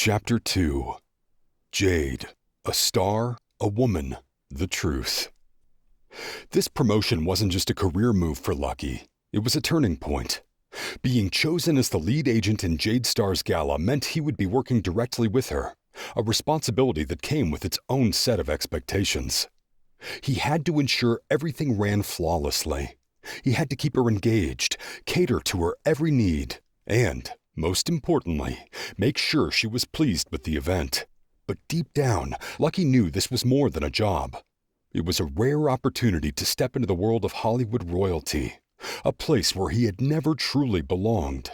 Chapter 2. Jade, a star, a woman, the truth. This promotion wasn't just a career move for Lucki. It was a turning point. Being chosen as the lead agent in Jade Star's gala meant he would be working directly with her, a responsibility that came with its own set of expectations. He had to ensure everything ran flawlessly. He had to keep her engaged, cater to her every need, and, most importantly, make sure she was pleased with the event. But deep down, Lucki knew this was more than a job. It was a rare opportunity to step into the world of Hollywood royalty, a place where he had never truly belonged.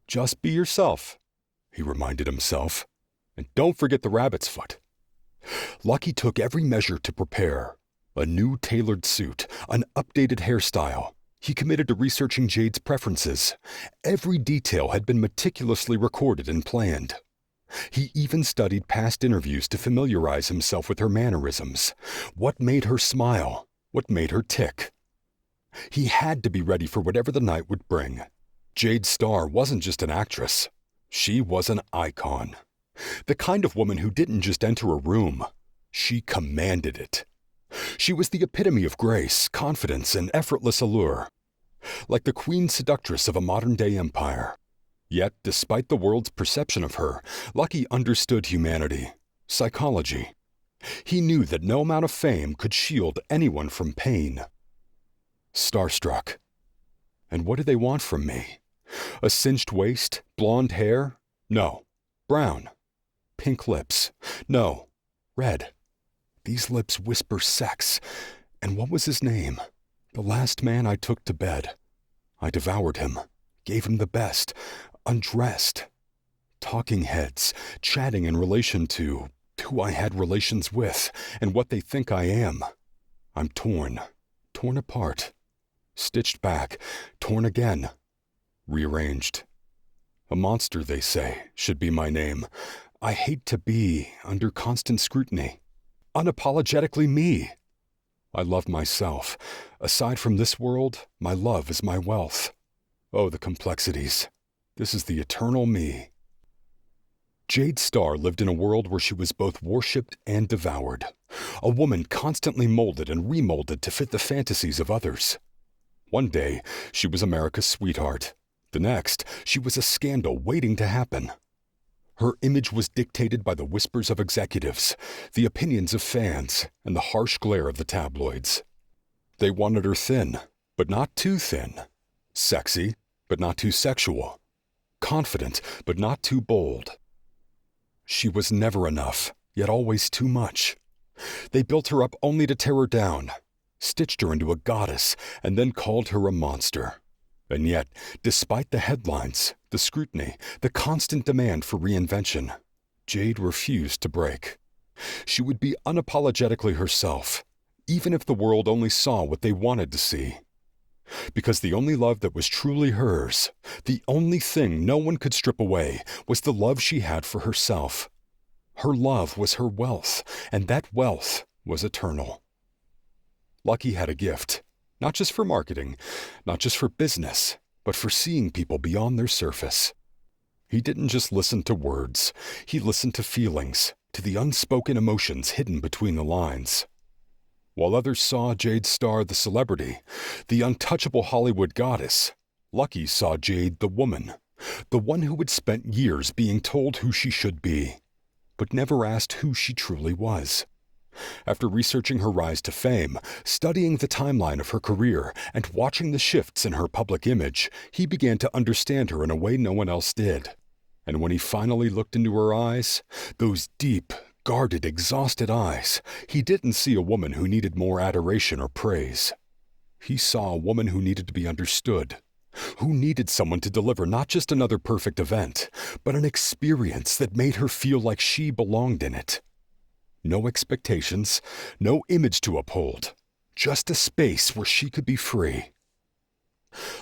Just be yourself, he reminded himself, and don't forget the rabbit's foot. Lucki took every measure to prepare. A new tailored suit, an updated hairstyle. He committed to researching Jade's preferences. Every detail had been meticulously recorded and planned. He even studied past interviews to familiarize himself with her mannerisms, what made her smile, what made her tick. He had to be ready for whatever the night would bring. Jade Starr wasn't just an actress. She was an icon. The kind of woman who didn't just enter a room. She commanded it. She was the epitome of grace, confidence, and effortless allure. Like the queen seductress of a modern-day empire. Yet, despite the world's perception of her, Lucki understood humanity, psychology. He knew that no amount of fame could shield anyone from pain. Starstruck. And what do they want from me? A cinched waist? Blonde hair? No. Brown. Pink lips? No. Red. These lips whisper sex. And what was his name? The last man I took to bed. I devoured him, gave him the best, undressed. Talking heads, chatting in relation to who I had relations with and what they think I am. I'm torn apart, stitched back, torn again, rearranged. A monster, they say, should be my name. I hate to be under constant scrutiny. Unapologetically me. I love myself. Aside from this world, my love is my wealth. Oh, the complexities. This is the eternal me. Jade Starr lived in a world where she was both worshipped and devoured. A woman constantly molded and remolded to fit the fantasies of others. One day, she was America's sweetheart. The next, she was a scandal waiting to happen. Her image was dictated by the whispers of executives, the opinions of fans, and the harsh glare of the tabloids. They wanted her thin, but not too thin. Sexy, but not too sexual. Confident, but not too bold. She was never enough, yet always too much. They built her up only to tear her down, stitched her into a goddess, and then called her a monster. And yet, despite the headlines, the scrutiny, the constant demand for reinvention, Jade refused to break. She would be unapologetically herself, even if the world only saw what they wanted to see. Because the only love that was truly hers, the only thing no one could strip away, was the love she had for herself. Her love was her wealth, and that wealth was eternal. Lucki had a gift. Not just for marketing, not just for business, but for seeing people beyond their surface. He didn't just listen to words. He listened to feelings, to the unspoken emotions hidden between the lines. While others saw Jade Starr the celebrity, the untouchable Hollywood goddess, Lucki saw Jade the woman, the one who had spent years being told who she should be, but never asked who she truly was. After researching her rise to fame, studying the timeline of her career, and watching the shifts in her public image, he began to understand her in a way no one else did. And when he finally looked into her eyes, those deep, guarded, exhausted eyes, he didn't see a woman who needed more adoration or praise. He saw a woman who needed to be understood, who needed someone to deliver not just another perfect event, but an experience that made her feel like she belonged in it. No expectations, no image to uphold, just a space where she could be free.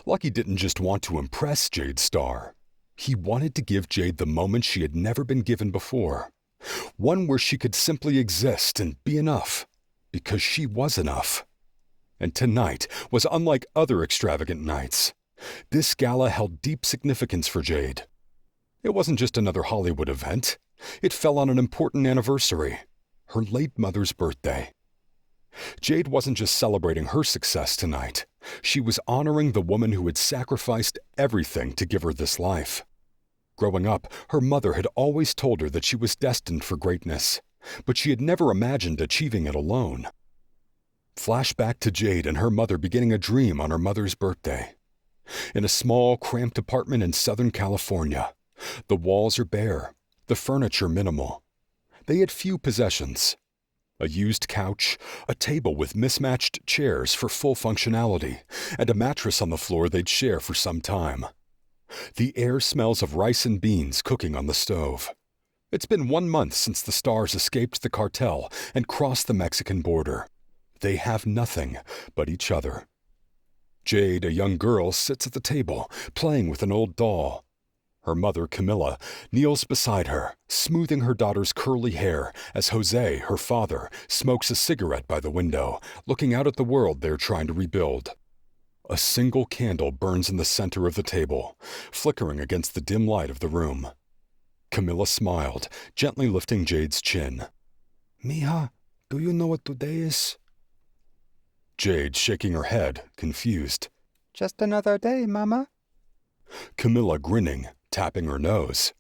Lucki didn't just want to impress Jade Starr. He wanted to give Jade the moment she had never been given before. One where she could simply exist and be enough, because she was enough. And tonight was unlike other extravagant nights. This gala held deep significance for Jade. It wasn't just another Hollywood event. It fell on an important anniversary, her late mother's birthday. Jade wasn't just celebrating her success tonight. She was honoring the woman who had sacrificed everything to give her this life. Growing up, her mother had always told her that she was destined for greatness, but she had never imagined achieving it alone. Flashback to Jade and her mother beginning a dream on her mother's birthday. In a small, cramped apartment in Southern California, the walls are bare, the furniture minimal. They had few possessions. A used couch, a table with mismatched chairs for full functionality, and a mattress on the floor they'd share for some time. The air smells of rice and beans cooking on the stove. It's been 1 month since the Stars escaped the cartel and crossed the Mexican border. They have nothing but each other. Jade, a young girl, sits at the table, playing with an old doll. Her mother, Camilla, kneels beside her, smoothing her daughter's curly hair as Jose, her father, smokes a cigarette by the window, looking out at the world they're trying to rebuild. A single candle burns in the center of the table, flickering against the dim light of the room. Camilla smiled, gently lifting Jade's chin. "Mija, do you know what today is?" Jade, shaking her head, confused. "Just another day, Mama." Camilla grinning, tapping her nose.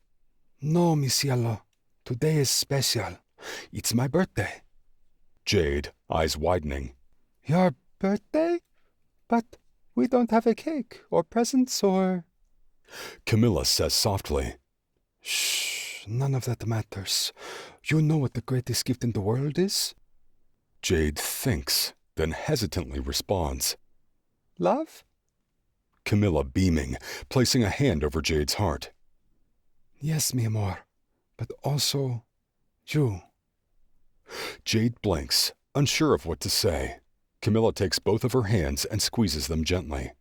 "No, mi cielo. Today is special. It's my birthday." Jade, eyes widening. "Your birthday? But we don't have a cake or presents or—" Camilla says softly. "Shh, none of that matters. You know what the greatest gift in the world is?" Jade thinks, then hesitantly responds. "Love?" Camilla beaming, placing a hand over Jade's heart. "Yes, mi amor, but also you." Jade blinks, unsure of what to say. Camilla takes both of her hands and squeezes them gently.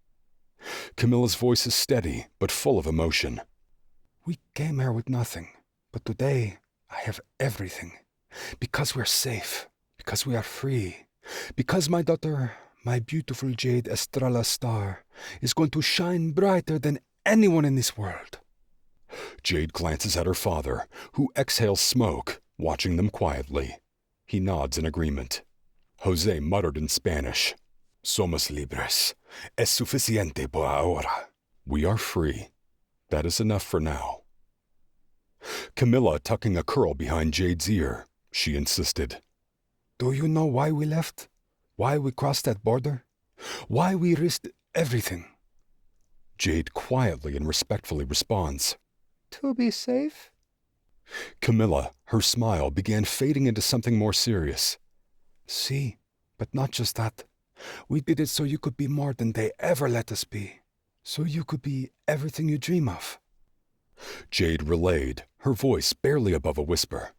Camilla's voice is steady, but full of emotion. "We came here with nothing, but today I have everything. Because we're safe, because we are free, because my daughter, my beautiful Jade Star, is going to shine brighter than anyone in this world." Jade glances at her father, who exhales smoke, watching them quietly. He nods in agreement. Jose muttered in Spanish, "Somos libres. Es suficiente por ahora." We are free. That is enough for now. Camilla tucking a curl behind Jade's ear, she insisted. "Do you know why we left? Why we crossed that border? Why we risked everything?" Jade quietly and respectfully responds, "To be safe." Camilla, her smile began fading into something more serious. "See, but not just that. We did it so you could be more than they ever let us be. So you could be everything you dream of." Jade relayed, her voice barely above a whisper.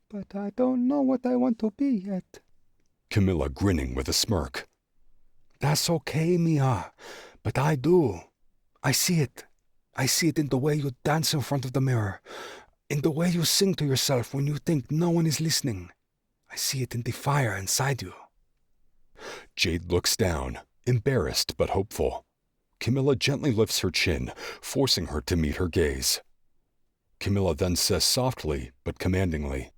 "But I don't know what I want to be yet." Camilla grinning with a smirk. "That's okay, Mia, but I do. I see it. I see it in the way you dance in front of the mirror, in the way you sing to yourself when you think no one is listening. I see it in the fire inside you." Jade looks down, embarrassed but hopeful. Camilla gently lifts her chin, forcing her to meet her gaze. Camilla then says softly but commandingly,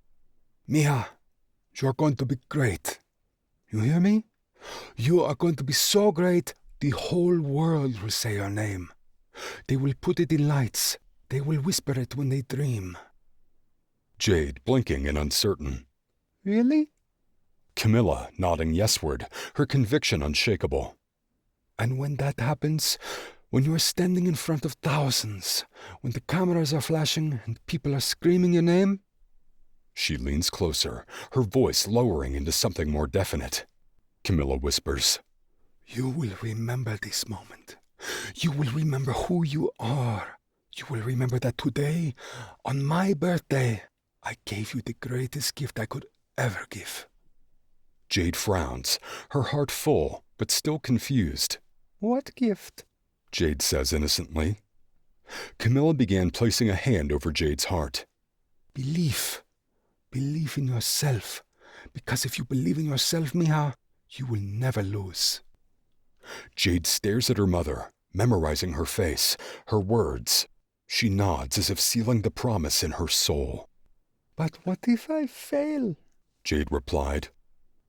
"Mija, you're going to be great. You hear me? You are going to be so great, the whole world will say your name. They will put it in lights. They will whisper it when they dream." Jade blinking and uncertain. "Really?" Camilla nodding yesward, her conviction unshakable. "And when that happens, when you are standing in front of thousands, when the cameras are flashing and people are screaming your name?" She leans closer, her voice lowering into something more definite. Camilla whispers, "You will remember this moment. You will remember who you are. You will remember that today, on my birthday, I gave you the greatest gift I could ever give." Jade frowns, her heart full, but still confused. "What gift?" Jade says innocently. Camilla began placing a hand over Jade's heart. "Belief. Believe in yourself. Because if you believe in yourself, Mija, you will never lose." Jade stares at her mother, memorizing her face, her words. She nods as if sealing the promise in her soul. But what if I fail? Jade replied.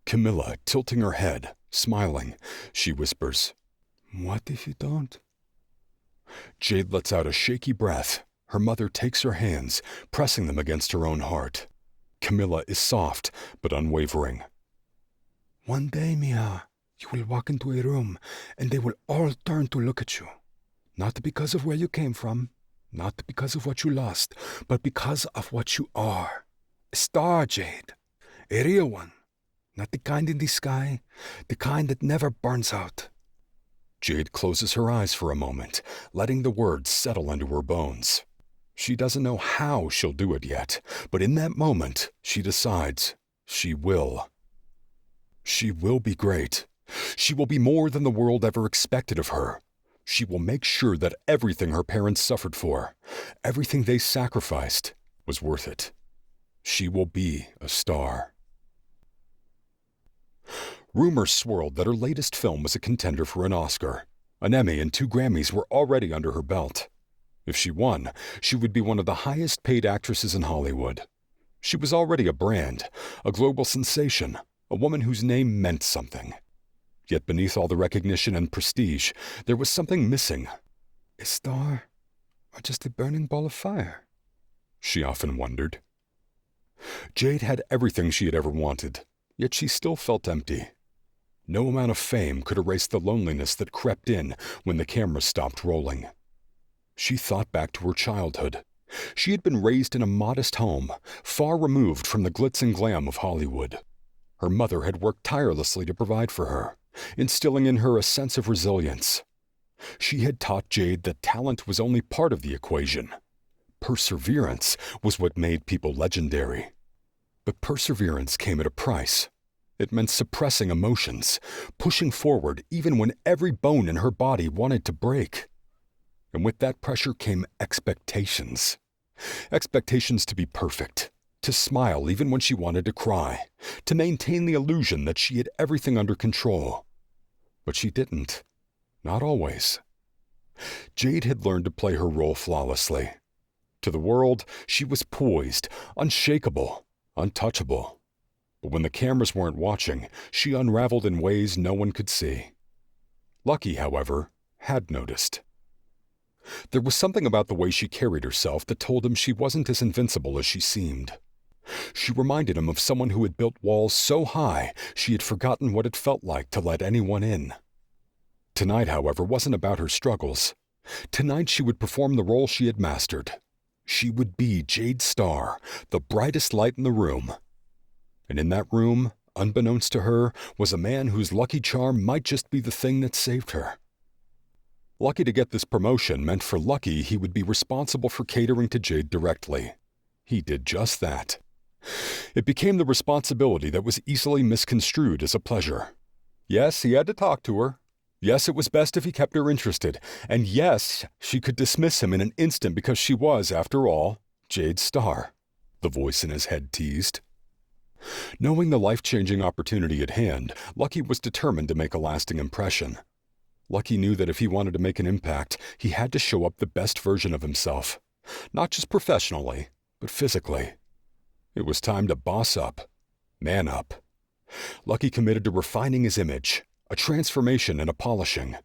Camilla, tilting her head, smiling, she whispers, What if you don't? Jade lets out a shaky breath. Her mother takes her hands, pressing them against her own heart. Camilla is soft, but unwavering. One day, Mia, you will walk into a room, and they will all turn to look at you. Not because of where you came from, not because of what you lost, but because of what you are. A star, Jade. A real one. Not the kind in the sky, the kind that never burns out. Jade closes her eyes for a moment, letting the words settle into her bones. She doesn't know how she'll do it yet, but in that moment, she decides she will. She will be great. She will be more than the world ever expected of her. She will make sure that everything her parents suffered for, everything they sacrificed, was worth it. She will be a star. Rumors swirled that her latest film was a contender for an Oscar. An Emmy and 2 Grammys were already under her belt. If she won, she would be one of the highest-paid actresses in Hollywood. She was already a brand, a global sensation, a woman whose name meant something. Yet beneath all the recognition and prestige, there was something missing. A star, or just a burning ball of fire? She often wondered. Jade had everything she had ever wanted, yet she still felt empty. No amount of fame could erase the loneliness that crept in when the camera stopped rolling. She thought back to her childhood. She had been raised in a modest home, far removed from the glitz and glam of Hollywood. Her mother had worked tirelessly to provide for her, instilling in her a sense of resilience. She had taught Jade that talent was only part of the equation. Perseverance was what made people legendary. But perseverance came at a price. It meant suppressing emotions, pushing forward even when every bone in her body wanted to break. And with that pressure came expectations. Expectations to be perfect, to smile even when she wanted to cry, to maintain the illusion that she had everything under control. But she didn't. Not always. Jade had learned to play her role flawlessly. To the world, she was poised, unshakable, untouchable. But when the cameras weren't watching, she unraveled in ways no one could see. Lucki, however, had noticed. There was something about the way she carried herself that told him she wasn't as invincible as she seemed. She reminded him of someone who had built walls so high she had forgotten what it felt like to let anyone in. Tonight, however, wasn't about her struggles. Tonight she would perform the role she had mastered. She would be Jade Starr, the brightest light in the room. And in that room, unbeknownst to her, was a man whose lucky charm might just be the thing that saved her. Lucky to get this promotion meant for Lucki he would be responsible for catering to Jade directly. He did just that. It became the responsibility that was easily misconstrued as a pleasure. Yes, he had to talk to her. Yes, it was best if he kept her interested. And yes, she could dismiss him in an instant because she was, after all, Jade Starr, the voice in his head teased. Knowing the life-changing opportunity at hand, Lucki was determined to make a lasting impression. Lucki knew that if he wanted to make an impact, he had to show up the best version of himself. Not just professionally, but physically. It was time to boss up, man up. Lucki committed to refining his image, a transformation and a polishing.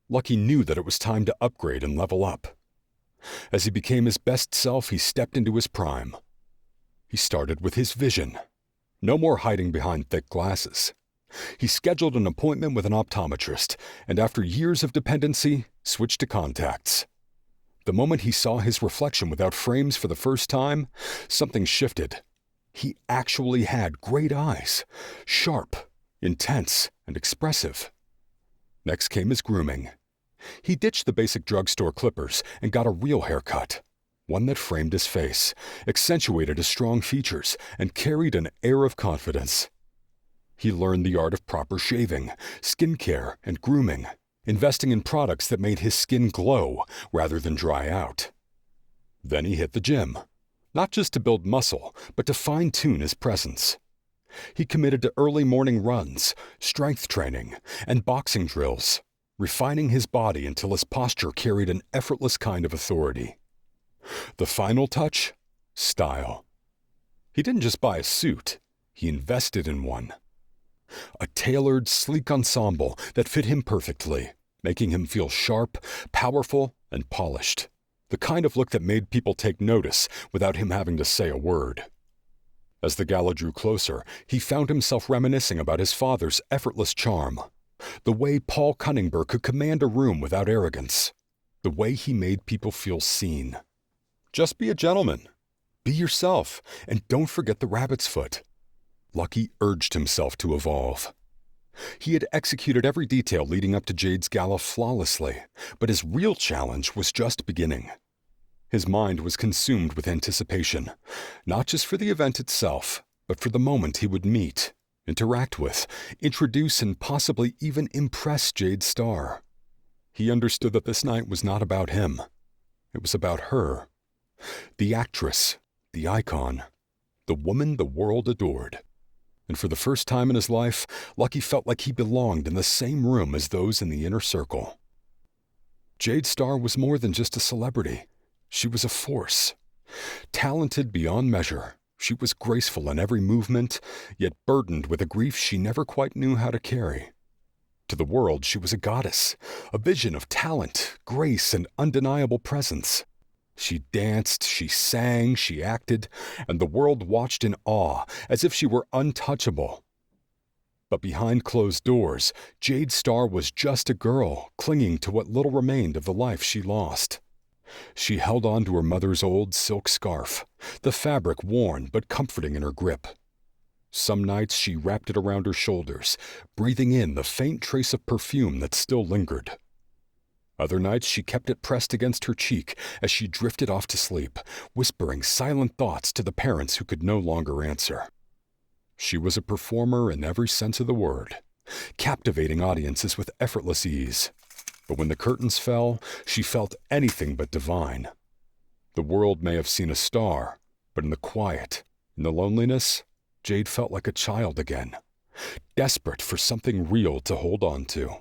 Lucki knew that it was time to upgrade and level up. As he became his best self, he stepped into his prime. He started with his vision. No more hiding behind thick glasses. He scheduled an appointment with an optometrist, and after years of dependency, switched to contacts. The moment he saw his reflection without frames for the first time, something shifted. He actually had great eyes, sharp, intense, and expressive. Next came his grooming. He ditched the basic drugstore clippers and got a real haircut, one that framed his face, accentuated his strong features, and carried an air of confidence. He learned the art of proper shaving, skincare, and grooming, investing in products that made his skin glow rather than dry out. Then he hit the gym, not just to build muscle, but to fine-tune his presence. He committed to early morning runs, strength training, and boxing drills, refining his body until his posture carried an effortless kind of authority. The final touch? Style. He didn't just buy a suit, he invested in one. A tailored, sleek ensemble that fit him perfectly, making him feel sharp, powerful, and polished. The kind of look that made people take notice without him having to say a word. As the gala drew closer, he found himself reminiscing about his father's effortless charm. The way Paul Cunningberg could command a room without arrogance. The way he made people feel seen. Just be a gentleman. Be yourself, and don't forget the rabbit's foot. Lucki urged himself to evolve. He had executed every detail leading up to Jade's gala flawlessly, but his real challenge was just beginning. His mind was consumed with anticipation, not just for the event itself, but for the moment he would meet, interact with, introduce, and possibly even impress Jade Starr. He understood that this night was not about him. It was about her. The actress, the icon, the woman the world adored. And for the first time in his life, Lucki felt like he belonged in the same room as those in the inner circle. Jade Starr was more than just a celebrity. She was a force. Talented beyond measure, she was graceful in every movement, yet burdened with a grief she never quite knew how to carry. To the world, she was a goddess, a vision of talent, grace, and undeniable presence. She danced, she sang, she acted, and the world watched in awe, as if she were untouchable. But behind closed doors, Jade Starr was just a girl, clinging to what little remained of the life she lost. She held on to her mother's old silk scarf, the fabric worn but comforting in her grip. Some nights she wrapped it around her shoulders, breathing in the faint trace of perfume that still lingered. Other nights she kept it pressed against her cheek as she drifted off to sleep, whispering silent thoughts to the parents who could no longer answer. She was a performer in every sense of the word, captivating audiences with effortless ease. But when the curtains fell, she felt anything but divine. The world may have seen a star, but in the quiet, in the loneliness, Jade felt like a child again, desperate for something real to hold on to.